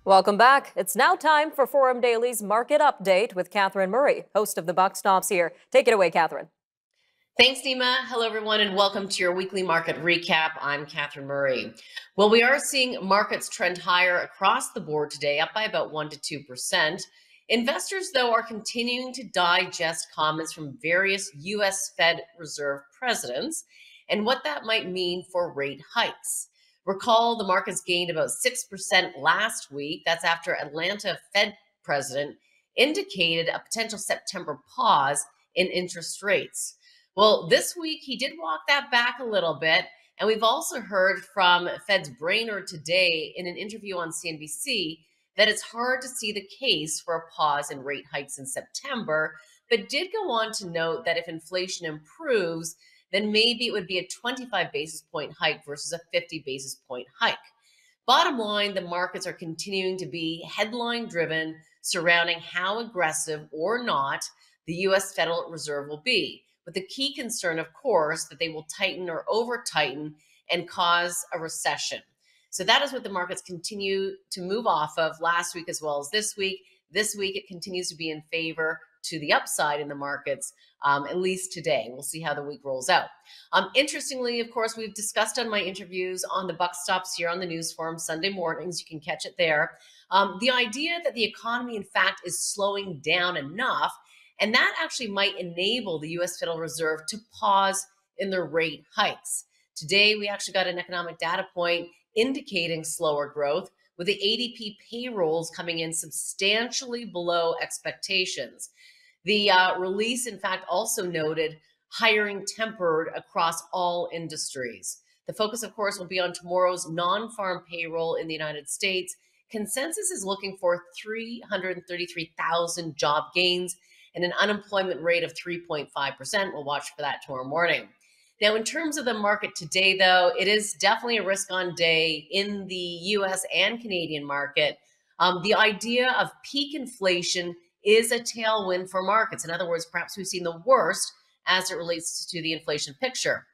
Welcome back. It's now time for Forum Daily's Market Update with Catherine Murray, host of the Buck Stops here. Take it away, Catherine. Thanks, Nima. Hello, everyone, and welcome to your weekly market recap. I'm Catherine Murray. Well, we are seeing markets trend higher across the board today, up by about 1 to 2%. Investors, though, are continuing to digest comments from various U.S. Fed Reserve presidents and what that might mean for rate hikes. Recall the markets gained about 6% last week. That's after Atlanta Fed president indicated a potential September pause in interest rates. Well, this week he did walk that back a little bit. And we've also heard from Fed's Brainerd today in an interview on CNBC that it's hard to see the case for a pause in rate hikes in September, but did go on to note that if inflation improves, then maybe it would be a 25 basis point hike versus a 50 basis point hike. Bottom line, the markets are continuing to be headline driven surrounding how aggressive or not the U.S. Federal Reserve will be. With the key concern, of course, that they will tighten or over tighten and cause a recession. So that is what the markets continue to move off of last week as well as this week. This week, it continues to be in favor to the upside in the markets, at least today. We'll see how the week rolls out. Interestingly, of course, we've discussed on my interviews on the Buck Stops here on the News Forum Sunday mornings. You can catch it there. The idea that the economy, in fact, is slowing down enough, and that actually might enable the U.S. Federal Reserve to pause in their rate hikes. Today, we actually got an economic data point indicating slower growth, with the ADP payrolls coming in substantially below expectations. The release, in fact, also noted hiring tempered across all industries. The focus, of course, will be on tomorrow's non-farm payroll in the United States. Consensus is looking for 333,000 job gains and an unemployment rate of 3.5%. We'll watch for that tomorrow morning. Now, in terms of the market today, though, it is definitely a risk-on day in the U.S. and Canadian market. The idea of peak inflation is a tailwind for markets. In other words, perhaps we've seen the worst as it relates to the inflation picture.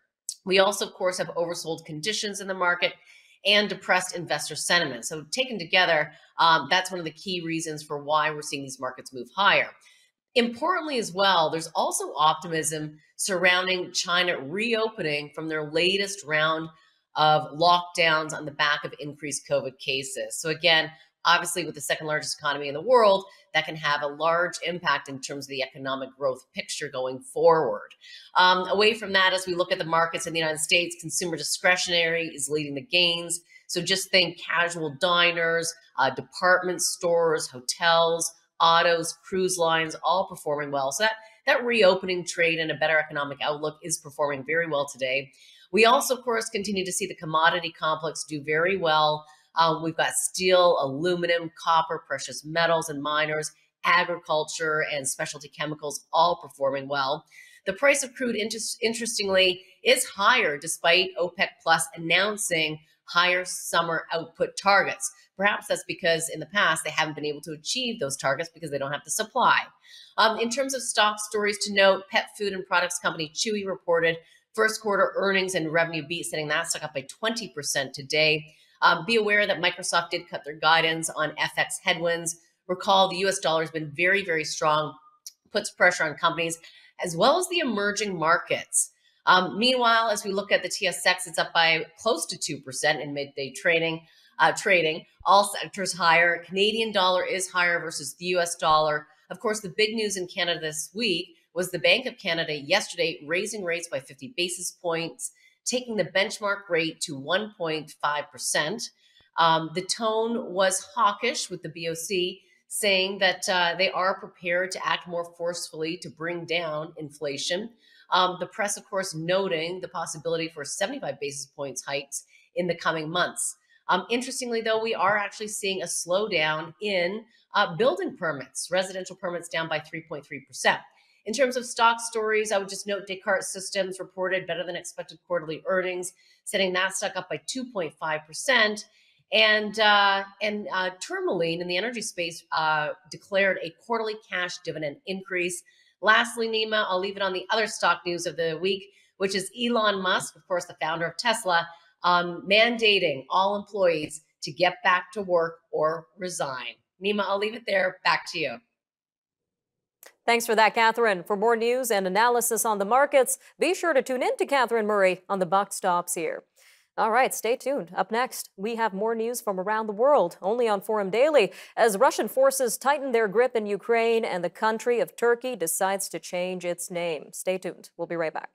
We also, of course, have oversold conditions in the market and depressed investor sentiment. So taken together, that's one of the key reasons for why we're seeing these markets move higher. Importantly as well, there's also optimism surrounding China reopening from their latest round of lockdowns on the back of increased COVID cases. So again, obviously with the second largest economy in the world, that can have a large impact in terms of the economic growth picture going forward. Away from that, as we look at the markets in the United States, consumer discretionary is leading the gains. So just think casual diners, department stores, hotels, autos, cruise lines, all performing well. So that reopening trade and a better economic outlook is performing very well today. We also, of course, continue to see the commodity complex do very well. We've got steel, aluminum, copper, precious metals and miners, agriculture, and specialty chemicals all performing well. The price of crude, interestingly, is higher despite OPEC Plus announcing higher summer output targets. Perhaps that's because in the past they haven't been able to achieve those targets because they don't have the supply. In terms of stock stories to note, pet food and products company Chewy reported first quarter earnings and revenue beat, setting that stock up by 20% today. Be aware that Microsoft did cut their guidance on FX headwinds. Recall the US dollar has been very, very strong, puts pressure on companies as well as the emerging markets. Meanwhile, as we look at the TSX, it's up by close to 2% in midday trading. All sectors higher. Canadian dollar is higher versus the US dollar. Of course, the big news in Canada this week was the Bank of Canada yesterday raising rates by 50 basis points, taking the benchmark rate to 1.5%. The tone was hawkish with the BOC, saying that they are prepared to act more forcefully to bring down inflation. The press, of course, noting the possibility for 75 basis points hikes in the coming months. Interestingly, though, we are actually seeing a slowdown in building permits, residential permits down by 3.3%. In terms of stock stories, I would just note Descartes Systems reported better than expected quarterly earnings, setting that stock up by 2.5%. And Tourmaline in the energy space declared a quarterly cash dividend increase. Lastly, Nima, I'll leave it on the other stock news of the week, which is Elon Musk, of course, the founder of Tesla, mandating all employees to get back to work or resign. Nima, I'll leave it there. Back to you. Thanks for that, Catherine. For more news and analysis on the markets, be sure to tune in to Catherine Murray on the Buck Stops here. All right, stay tuned. Up next, we have more news from around the world, only on Forum Daily, as Russian forces tighten their grip in Ukraine and the country of Turkey decides to change its name. Stay tuned. We'll be right back.